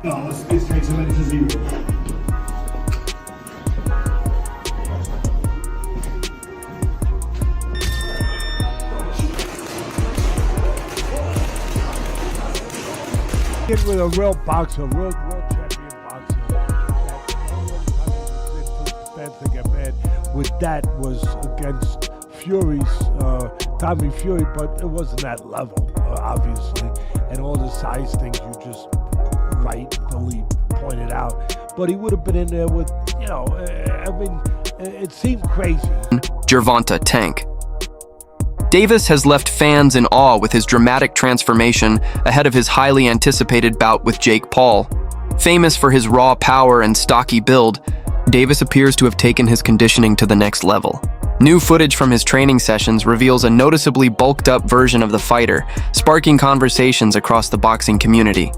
No, it's takes a minute to zero. Get with a real boxer, real champion boxer. That to get mad with that was against Fury's Tommy Fury, but it wasn't that level, obviously. And all the size things you just rightfully pointed out. But he would have been in there with, you know, I mean, it seemed crazy. Gervonta Tank. Davis has left fans in awe with his dramatic transformation ahead of his highly anticipated bout with Jake Paul. Famous for his raw power and stocky build, Davis appears to have taken his conditioning to the next level. New footage from his training sessions reveals a noticeably bulked-up version of the fighter, sparking conversations across the boxing community.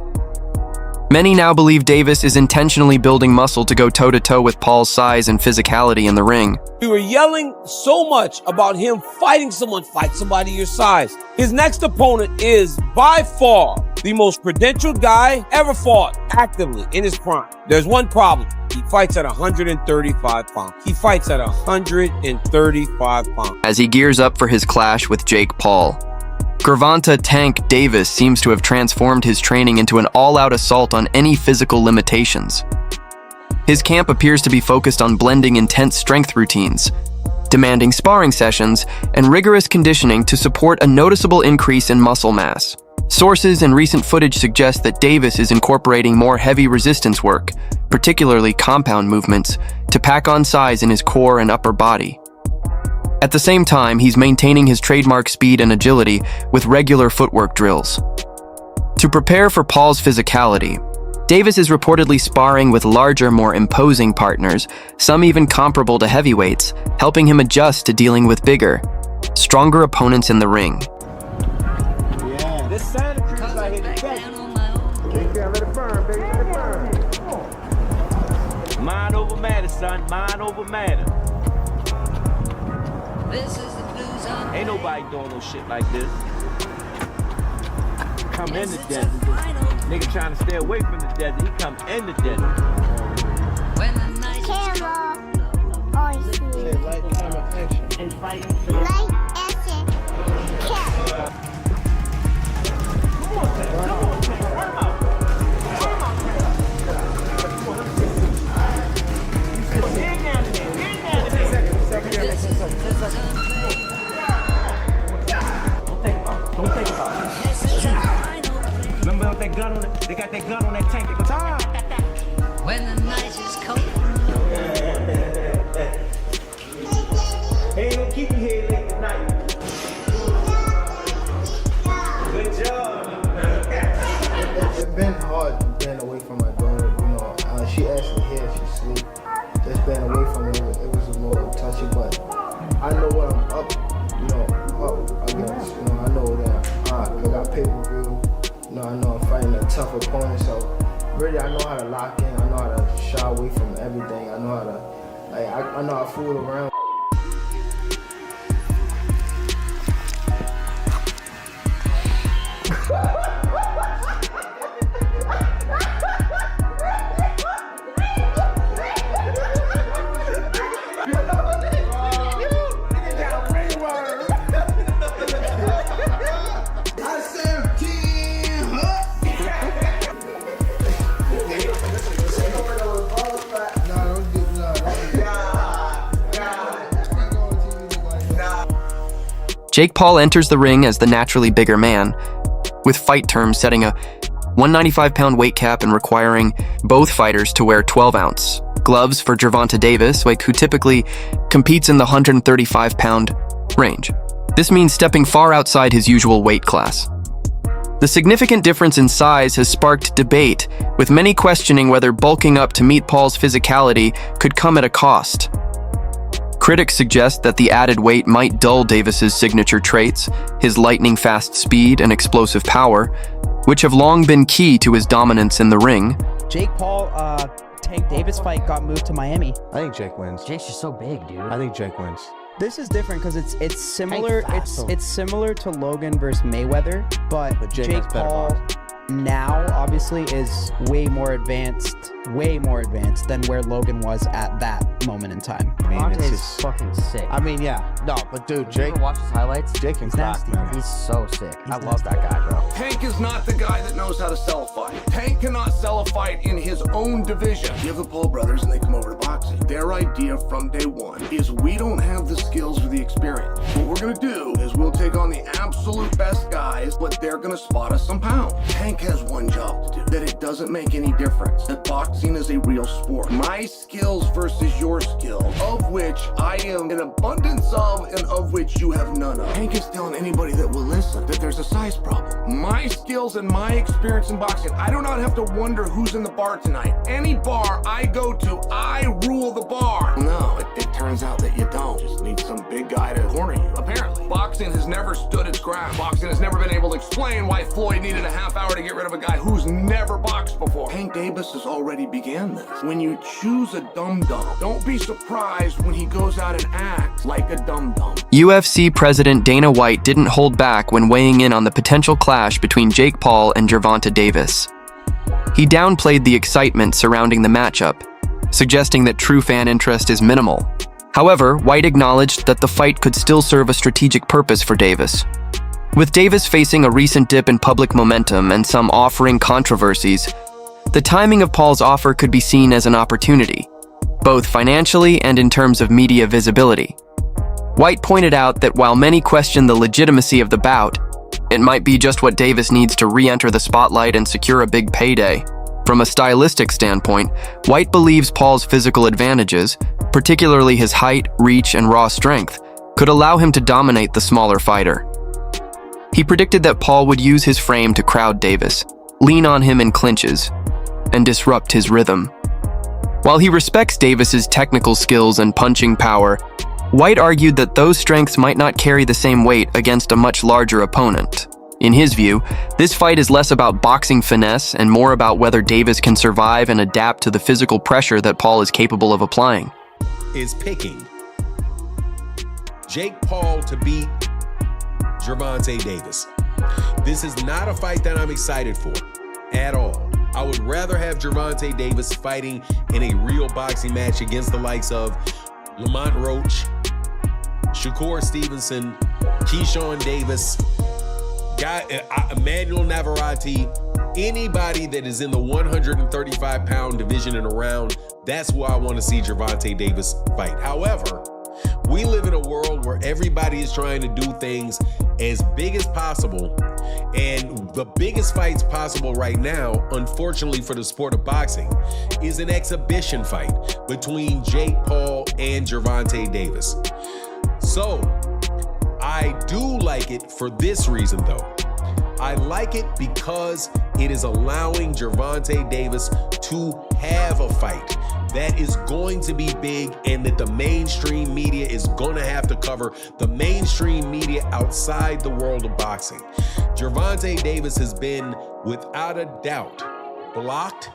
Many now believe Davis is intentionally building muscle to go toe-to-toe with Paul's size and physicality in the ring. We were yelling so much about him fighting someone, fight somebody your size. His next opponent is, by far, the most credentialed guy ever fought actively in his prime. There's one problem. He fights at 135 pounds. He fights at 135 pounds. As he gears up for his clash with Jake Paul, Gervonta Tank Davis seems to have transformed his training into an all-out assault on any physical limitations. His camp appears to be focused on blending intense strength routines, demanding sparring sessions, and rigorous conditioning to support a noticeable increase in muscle mass. Sources and recent footage suggest that Davis is incorporating more heavy resistance work, particularly compound movements, to pack on size in his core and upper body. At the same time, he's maintaining his trademark speed and agility with regular footwork drills. To prepare for Paul's physicality, Davis is reportedly sparring with larger, more imposing partners, some even comparable to heavyweights, helping him adjust to dealing with bigger, stronger opponents in the ring. Yeah, this Santa Cruz out here the best. Let it burn, baby, let it burn. Mind over matter, son, mind over matter. This is the blues on. Ain't nobody doing no shit like this. Come in the desert. Nigga trying to stay away from the desert. He come in the desert. When the night is cold. Light, camera, action. And fight. Light, action, cap. Come on, come on, work out. Dig down in there, dig down in there. Don't think about it. Remember that gun on it? They got that gun on that tank. They go, time. When the night is cold. He ain't gonna keep you here late tonight. Good job. It's been hard being away from my daughter. You know, she actually here, she sleep. Just being away from her, it was a little touchy, but I know what I'm up against. You know, I know that I got pay-per-view. You know, I know I'm fighting a tough opponent, so really I know how to lock in. I know how to shy away from everything. I know how to, I know how to fool around. Jake Paul enters the ring as the naturally bigger man, with fight terms setting a 195-pound weight cap and requiring both fighters to wear 12-ounce gloves for Gervonta Davis, who typically competes in the 135-pound range. This means stepping far outside his usual weight class. The significant difference in size has sparked debate, with many questioning whether bulking up to meet Paul's physicality could come at a cost. Critics suggest that the added weight might dull Davis's signature traits, his lightning-fast speed and explosive power, which have long been key to his dominance in the ring. Jake Paul, Tank Davis fight got moved to Miami. I think Jake wins. Jake's just so big, dude. I think Jake wins. This is different because it's similar. Tank's fast, It's similar to Logan versus Mayweather, but But Jake Jake has better Paul. boxing. now, obviously, is way more advanced than where Logan was at that moment in time. I mean, Gervonta it's is just, fucking sick. I mean, yeah. No, but dude, You Jake, ever watch his highlights? Jake can He's crack, nasty, man. He's so sick. I He's love that guy, bro. Tank is not the guy that knows how to sell a fight. Tank cannot sell a fight in his own division. You have the Paul brothers and they come over to boxing. Their idea from day one is we don't have the skills or the experience. What we're gonna do is we'll take on the absolute best guys, but they're gonna spot us some pounds. Tank has one job to do, that it doesn't make any difference, that boxing is a real sport. My skills versus your skills, of which I am an abundance of and of which you have none of. Tank is telling anybody that will listen that there's a size problem. My skills and my experience in boxing, I do not have to wonder who's in the bar tonight. Any bar I go to, I rule the bar. No, it turns out that you don't. Just need some big guy to corner you, apparently. Boxing has never stood its ground. Boxing has never been able to explain why Floyd needed a half hour to get rid of a guy who's never boxed before. Tank Davis has already began this. When you choose a dum-dum, don't be surprised when he goes out and acts like a dum-dum. UFC President Dana White didn't hold back when weighing in on the potential clash between Jake Paul and Gervonta Davis. He downplayed the excitement surrounding the matchup, suggesting that true fan interest is minimal. However, White acknowledged that the fight could still serve a strategic purpose for Davis. With Davis facing a recent dip in public momentum and some offering controversies, the timing of Paul's offer could be seen as an opportunity, both financially and in terms of media visibility. White pointed out that while many question the legitimacy of the bout, it might be just what Davis needs to re-enter the spotlight and secure a big payday. From a stylistic standpoint, White believes Paul's physical advantages, particularly his height, reach, and raw strength, could allow him to dominate the smaller fighter. He predicted that Paul would use his frame to crowd Davis, lean on him in clinches, and disrupt his rhythm. While he respects Davis's technical skills and punching power, White argued that those strengths might not carry the same weight against a much larger opponent. In his view, this fight is less about boxing finesse and more about whether Davis can survive and adapt to the physical pressure that Paul is capable of applying. Is picking Jake Paul to beat Gervonta Davis. This is not a fight that I'm excited for at all. I would rather have Gervonta Davis fighting in a real boxing match against the likes of Lamont Roach, Shakur Stevenson, Keyshawn Davis, Emmanuel Navarrete, anybody that is in the 135-pound division and around. That's where I want to see Gervonta Davis fight. However, we live in a world where everybody is trying to do things as big as possible. And the biggest fights possible right now, unfortunately for the sport of boxing, is an exhibition fight between Jake Paul and Gervonta Davis. So, I do like it for this reason though. I like it because it is allowing Gervonta Davis to have a fight that is going to be big and that the mainstream media is going to have to cover, the mainstream media outside the world of boxing. Gervonta Davis has been, without a doubt, blocked,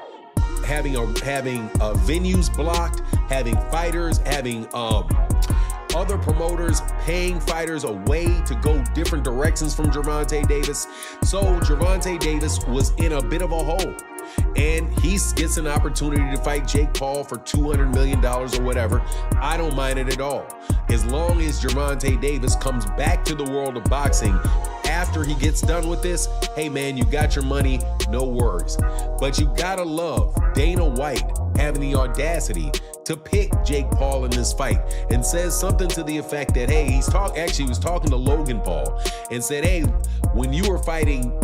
having venues blocked, having fighters, having other promoters paying fighters away to go different directions from Gervonta Davis. So Gervonta Davis was in a bit of a hole. And he gets an opportunity to fight Jake Paul for $200 million or whatever. I don't mind it at all. As long as Gervonta Davis comes back to the world of boxing after he gets done with this, hey man, you got your money, no worries. But you gotta love Dana White having the audacity to pick Jake Paul in this fight and says something to the effect that, hey, he was talking to Logan Paul and said, hey, when you were fighting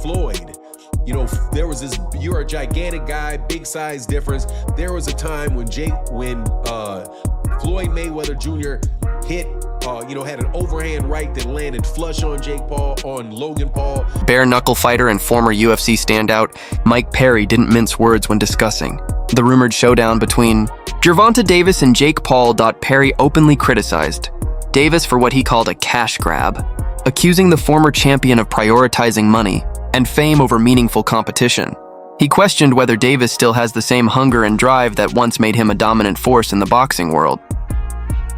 Floyd, you know, there was this, you're a gigantic guy, big size difference. There was a time when Floyd Mayweather Jr. had an overhand right that landed flush on Jake Paul, on Logan Paul. Bare knuckle fighter and former UFC standout Mike Perry didn't mince words when discussing the rumored showdown between Gervonta Davis and Jake Paul. Perry openly criticized Davis for what he called a cash grab, accusing the former champion of prioritizing money and fame over meaningful competition. He questioned whether Davis still has the same hunger and drive that once made him a dominant force in the boxing world.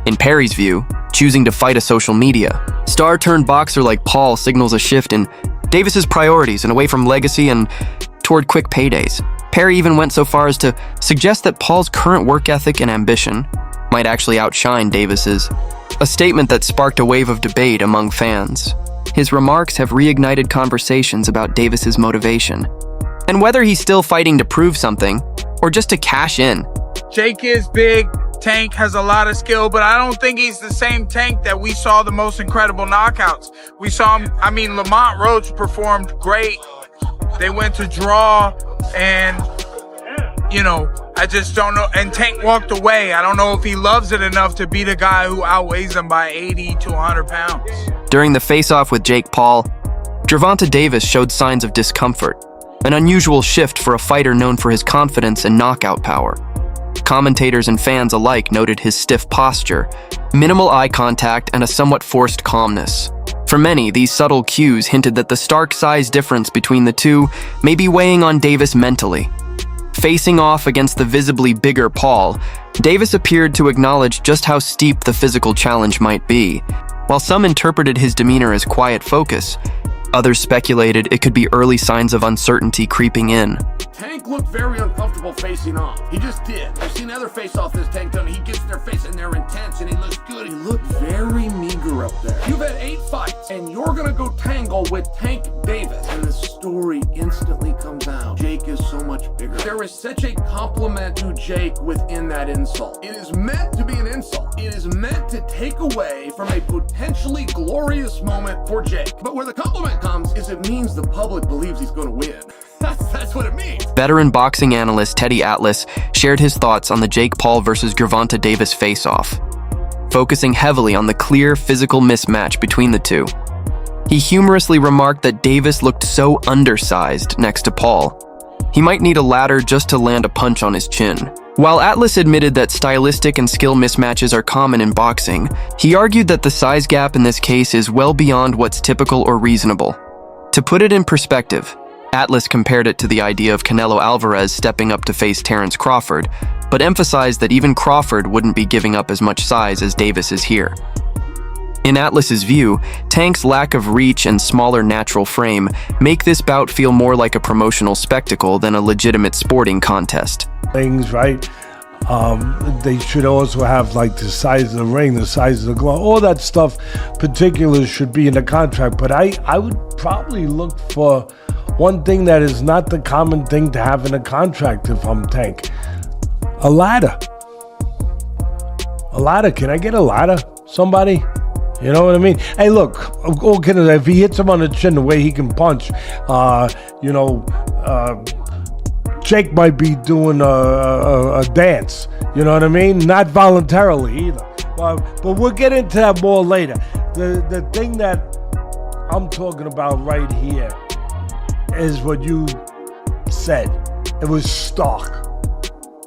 In Perry's view, choosing to fight a social media star-turned-boxer like Paul signals a shift in Davis's priorities and away from legacy and toward quick paydays. Perry even went so far as to suggest that Paul's current work ethic and ambition might actually outshine Davis's, a statement that sparked a wave of debate among fans. His remarks have reignited conversations about Davis's motivation and whether he's still fighting to prove something or just to cash in. Jake is big. Tank has a lot of skill, but I don't think he's the same Tank that we saw the most incredible knockouts. We saw him, Lamont Roach performed great. They went to draw, and, I just don't know. And Tank walked away. I don't know if he loves it enough to beat a guy who outweighs him by 80 to 100 pounds. During the face-off with Jake Paul, Gervonta Davis showed signs of discomfort, an unusual shift for a fighter known for his confidence and knockout power. Commentators and fans alike noted his stiff posture, minimal eye contact, and a somewhat forced calmness. For many, these subtle cues hinted that the stark size difference between the two may be weighing on Davis mentally. Facing off against the visibly bigger Paul, Davis appeared to acknowledge just how steep the physical challenge might be. While some interpreted his demeanor as quiet focus, others speculated it could be early signs of uncertainty creeping in. Tank looked very uncomfortable facing off. He just did. I've seen other face-off this Tank done. He gets in their face and they're intense and he looks good. He looked very meager up there. You've had 8 fights and you're gonna go tangle with Tank Davis. And the story instantly comes out. Jake is so much bigger. There is such a compliment to Jake within that insult. It is meant to be an insult. It is meant to take away from a potentially glorious moment for Jake. But where the compliment comes is it means the public believes he's gonna win. That's what it means. Veteran boxing analyst Teddy Atlas shared his thoughts on the Jake Paul versus Gervonta Davis face-off, focusing heavily on the clear physical mismatch between the two. He humorously remarked that Davis looked so undersized next to Paul. He might need a ladder just to land a punch on his chin. While Atlas admitted that stylistic and skill mismatches are common in boxing, he argued that the size gap in this case is well beyond what's typical or reasonable. To put it in perspective, Atlas compared it to the idea of Canelo Alvarez stepping up to face Terence Crawford, but emphasized that even Crawford wouldn't be giving up as much size as Davis is here. In Atlas's view, Tank's lack of reach and smaller natural frame make this bout feel more like a promotional spectacle than a legitimate sporting contest. Things, right? They should also have like the size of the ring, the size of the glove, all that stuff. Particulars should be in the contract, but I would probably look for one thing that is not the common thing to have in a contract if I'm Tank. A ladder. A ladder. Can I get a ladder? Somebody? You know what I mean? Hey, look, if he hits him on the chin the way he can punch, Jake might be doing a dance. You know what I mean? Not voluntarily either. But we'll get into that more later. The thing that I'm talking about right here is what you said. It was stark.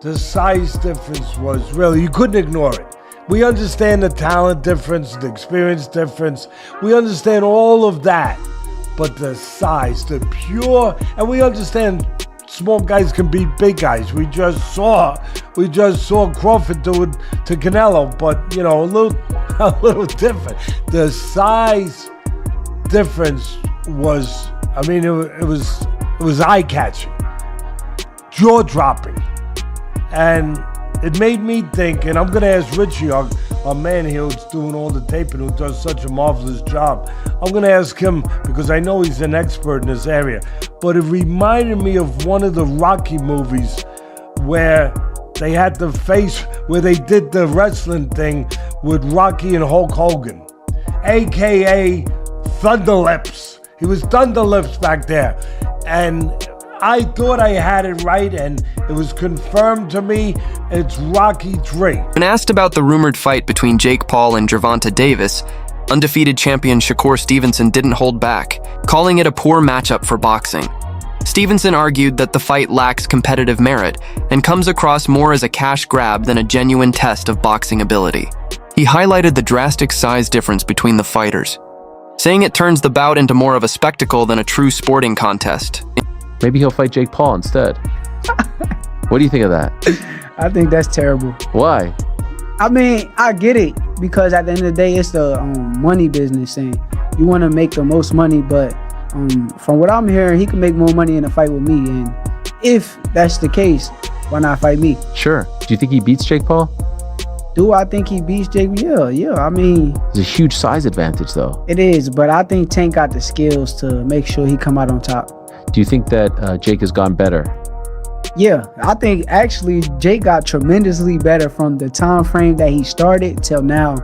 The size difference was really, you couldn't ignore it. We understand the talent difference, the experience difference. We understand all of that. But the size, the pure, and we understand small guys can beat big guys. We just saw Crawford do it to Canelo, but a little different. The size difference was, it was eye-catching, jaw-dropping, and it made me think. And I'm gonna ask Richie, our man here who's doing all the taping, who does such a marvelous job. I'm gonna ask him because I know he's an expert in this area. But it reminded me of one of the Rocky movies where they had the face where they did the wrestling thing with Rocky and Hulk Hogan, aka Thunderlips. He was Thunderlips back there. And I thought I had it right, and it was confirmed to me. It's Rocky III. When asked about the rumored fight between Jake Paul and Gervonta Davis, undefeated champion Shakur Stevenson didn't hold back, calling it a poor matchup for boxing. Stevenson argued that the fight lacks competitive merit and comes across more as a cash grab than a genuine test of boxing ability. He highlighted the drastic size difference between the fighters, saying it turns the bout into more of a spectacle than a true sporting contest. Maybe he'll fight Jake Paul instead. What do you think of that? I think that's terrible. Why? I get it, because at the end of the day, it's the money business, and you want to make the most money, but From what I'm hearing, he can make more money in a fight with me. And if that's the case, why not fight me? Sure. Do you think he beats Jake Paul? Do I think he beats Jake? Yeah. I mean, There's a huge size advantage, though. it is, but I think Tank got the skills to make sure he come out on top. Do you think that Jake has gone better? Yeah, I think actually Jake got tremendously better from the time frame that he started till now.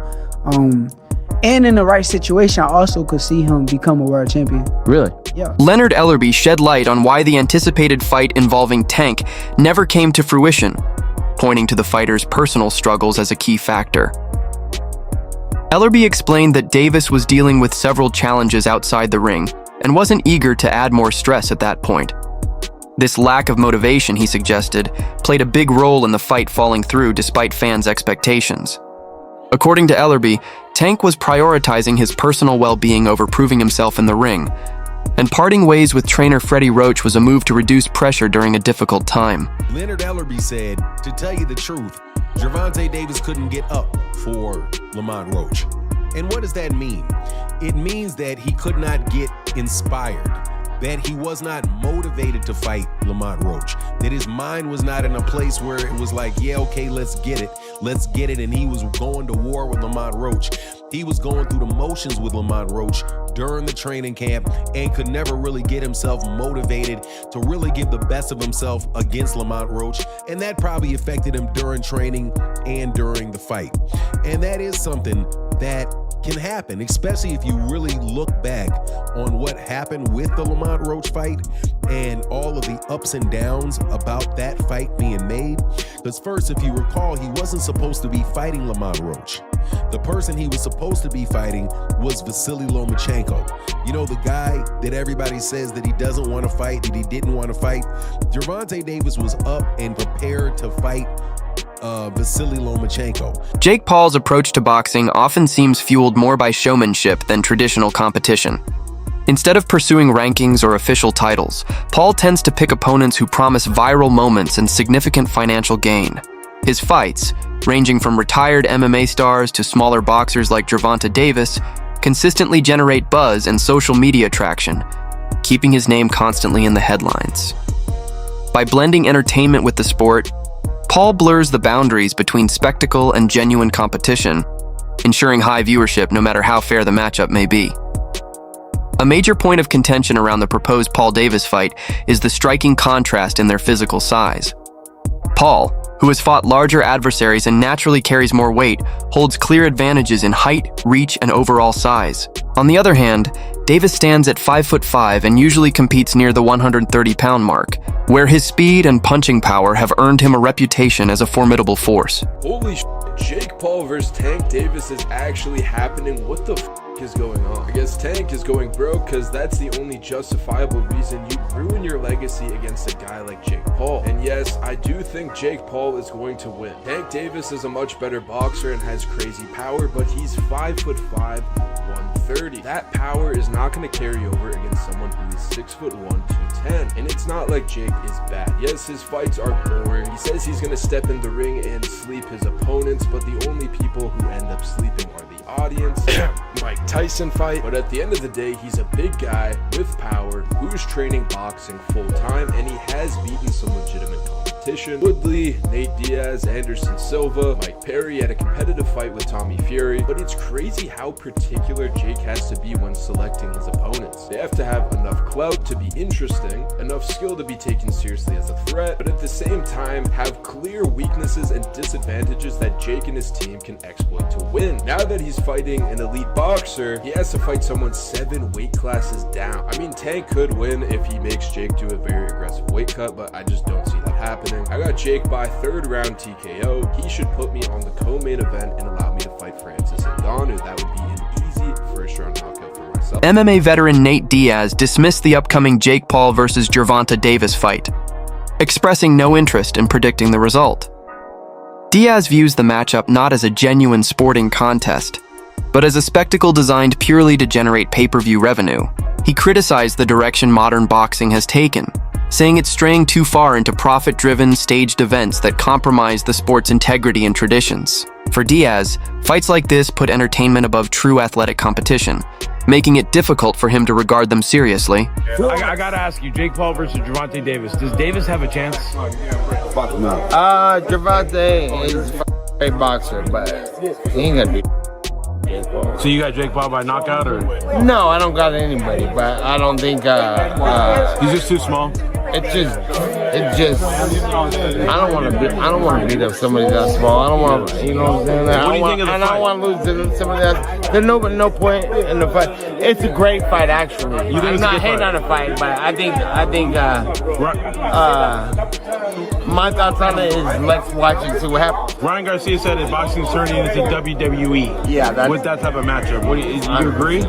And in the right situation, I also could see him become a world champion. Really? Yeah. Leonard Ellerby shed light on why the anticipated fight involving Tank never came to fruition, pointing to the fighter's personal struggles as a key factor. Ellerby explained that Davis was dealing with several challenges outside the ring and wasn't eager to add more stress at that point. This lack of motivation, he suggested, played a big role in the fight falling through despite fans' expectations. According to Ellerby, Tank was prioritizing his personal well-being over proving himself in the ring, and parting ways with trainer Freddie Roach was a move to reduce pressure during a difficult time. Leonard Ellerby said, to tell you the truth, Gervonta Davis couldn't get up for Lamont Roach. And what does that mean? It means that he could not get inspired, that he was not motivated to fight Lamont Roach, that his mind was not in a place where it was like, yeah, okay, let's get it, and he was going to war with Lamont Roach. He was going through the motions with Lamont Roach during the training camp and could never really get himself motivated to really give the best of himself against Lamont Roach, and that probably affected him during training and during the fight. And that is something that can happen, especially if you really look back on what happened with the Lamont Roach fight and all of the ups and downs about that fight being made. Because first, if you recall, he wasn't supposed to be fighting Lamont Roach. The person he was supposed to be fighting was Vasily Lomachenko. You know, the guy that everybody says that he doesn't want to fight, that he didn't want to fight. Gervonta Davis was up and prepared to fight Vasily Lomachenko. Jake Paul's approach to boxing often seems fueled more by showmanship than traditional competition. Instead of pursuing rankings or official titles, Paul tends to pick opponents who promise viral moments and significant financial gain. His fights, ranging from retired MMA stars to smaller boxers like Gervonta Davis, consistently generate buzz and social media traction, keeping his name constantly in the headlines. By blending entertainment with the sport, Paul blurs the boundaries between spectacle and genuine competition, ensuring high viewership no matter how fair the matchup may be. A major point of contention around the proposed Paul Davis fight is the striking contrast in their physical size. Paul, who has fought larger adversaries and naturally carries more weight, holds clear advantages in height, reach, and overall size. On the other hand, Davis stands at 5'5" and usually competes near the 130-pound mark, where his speed and punching power have earned him a reputation as a formidable force. Holy shit, Jake Paul versus Tank Davis is actually happening. What the is going on? I guess Tank is going broke because that's the only justifiable reason you ruin your legacy against a guy like Jake Paul. And yes, I do think Jake Paul is going to win. Tank Davis is a much better boxer and has crazy power, but he's 5'5", 130. That power is not going to carry over against someone who is 6'1", 210. And it's not like Jake is bad. Yes, his fights are boring. He says he's going to step in the ring and sleep his opponents, but the only people who end up sleeping are the audience. Mike Tyson fight, but at the end of the day, he's a big guy with power who's training boxing full-time, and he has beaten some legitimate competition. Woodley, Nate Diaz, Anderson Silva, Mike Perry had a competitive fight with Tommy Fury, but it's crazy how particular Jake has to be when selecting his opponents. They have to have enough clout to be interesting, enough skill to be taken seriously as a threat, but at the same time have clear weaknesses and disadvantages that Jake and his team can exploit to win. Now that he's fighting an elite boxer, he has to fight someone 7 weight classes down. I mean, Tank could win if he makes Jake do a very aggressive weight cut, but I just don't see that happening. I got Jake by 3rd round TKO. He should put me on the co-main event and allow me to fight Francis Ngannou. That would be an easy first round knockout for myself. MMA veteran Nate Diaz dismissed the upcoming Jake Paul versus Gervonta Davis fight, expressing no interest in predicting the result. Diaz views the matchup not as a genuine sporting contest, but as a spectacle designed purely to generate pay-per-view revenue. He criticized the direction modern boxing has taken, saying it's straying too far into profit-driven, staged events that compromise the sport's integrity and traditions. For Diaz, fights like this put entertainment above true athletic competition, making it difficult for him to regard them seriously. I gotta ask you, Jake Paul versus Gervonta Davis. Does Davis have a chance? Fuck no. Gervonta is a great boxer, but he ain't gonna be Jake Paul. So you got Jake Paul by knockout, or? No, I don't got anybody, but I don't think he's just too small. It's just I don't want to beat up somebody that small. I don't want to, you know what I'm saying? What do you think of the fight? I don't want to lose to somebody that's. There's no point in the fight. It's a great fight, actually. You think I'm not hating on the fight, but I think my thoughts on it is let's watch and see what happens. Ryan Garcia said that boxing's turning into WWE. Yeah, with that type of matchup. What do you agree?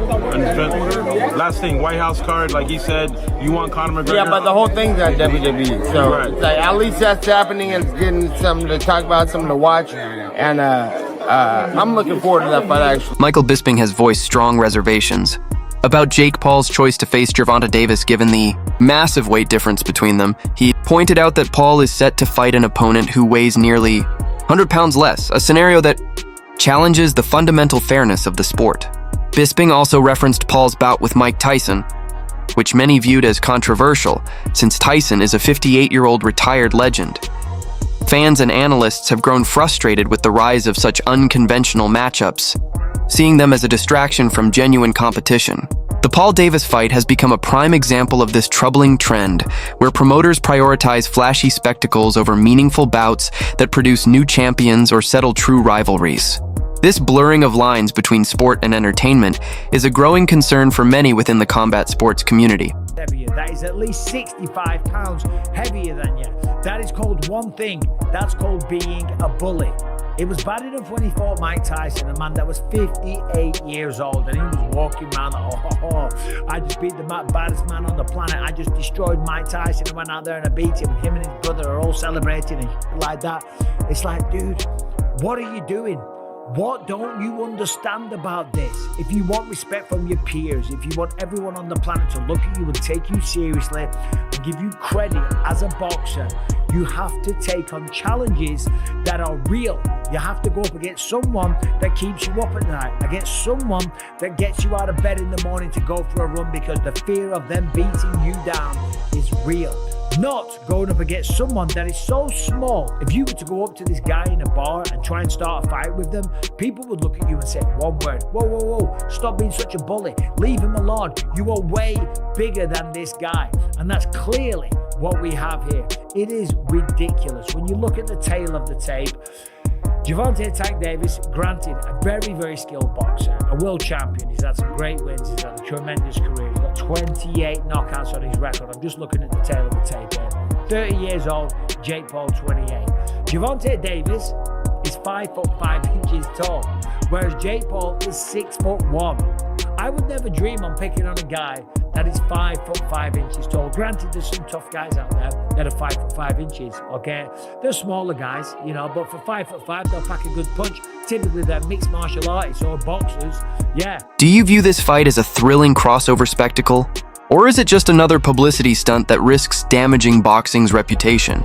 Last thing, White House card, like he said, you want Conor McGregor? Yeah, but the whole thing's on WWE, so right. Like, at least that's happening and it's getting something to talk about, something to watch, and I'm looking forward to that fight, actually. Michael Bisping has voiced strong reservations about Jake Paul's choice to face Gervonta Davis given the massive weight difference between them. He pointed out that Paul is set to fight an opponent who weighs nearly 100 pounds less, a scenario that challenges the fundamental fairness of the sport. Bisping also referenced Paul's bout with Mike Tyson, which many viewed as controversial since Tyson is a 58-year-old retired legend. Fans and analysts have grown frustrated with the rise of such unconventional matchups, seeing them as a distraction from genuine competition. The Paul Davis fight has become a prime example of this troubling trend, where promoters prioritize flashy spectacles over meaningful bouts that produce new champions or settle true rivalries. This blurring of lines between sport and entertainment is a growing concern for many within the combat sports community. That is at least 65 pounds heavier than you. That is called one thing. That's called being a bully. It was bad enough when he fought Mike Tyson, a man that was 58 years old, and he was walking around like, I just beat the baddest man on the planet. I just destroyed Mike Tyson and went out there and I beat him. Him and his brother are all celebrating and like that. It's like, dude, what are you doing? What don't you understand about this? If you want respect from your peers, if you want everyone on the planet to look at you and take you seriously and give you credit as a boxer, you have to take on challenges that are real. You have to go up against someone that keeps you up at night, against someone that gets you out of bed in the morning to go for a run because the fear of them beating you down is real. Not going up against someone that is so small. If you were to go up to this guy in a bar and try and start a fight with them, people would look at you and say one word: whoa, whoa, whoa, stop being such a bully. Leave him alone. You are way bigger than this guy. And that's clearly what we have here. It is ridiculous. When you look at the tail of the tape, Gervonta Tank Davis, granted, a very, very skilled boxer, a world champion. He's had some great wins. He's had a tremendous career. He's got 28 knockouts on his record. I'm just looking at the tail of the tape here. 30 years old, Jake Paul, 28. Gervonta Davis is 5'5" inches tall, whereas Jake Paul is 6'1". I would never dream on picking on a guy that is 5'5" inches tall. Granted, there's some tough guys out there that are 5'5" inches, okay? They're smaller guys, you know, but for 5'5", they'll pack a good punch. Typically, they're mixed martial artists or boxers, yeah. Do you view this fight as a thrilling crossover spectacle? Or is it just another publicity stunt that risks damaging boxing's reputation?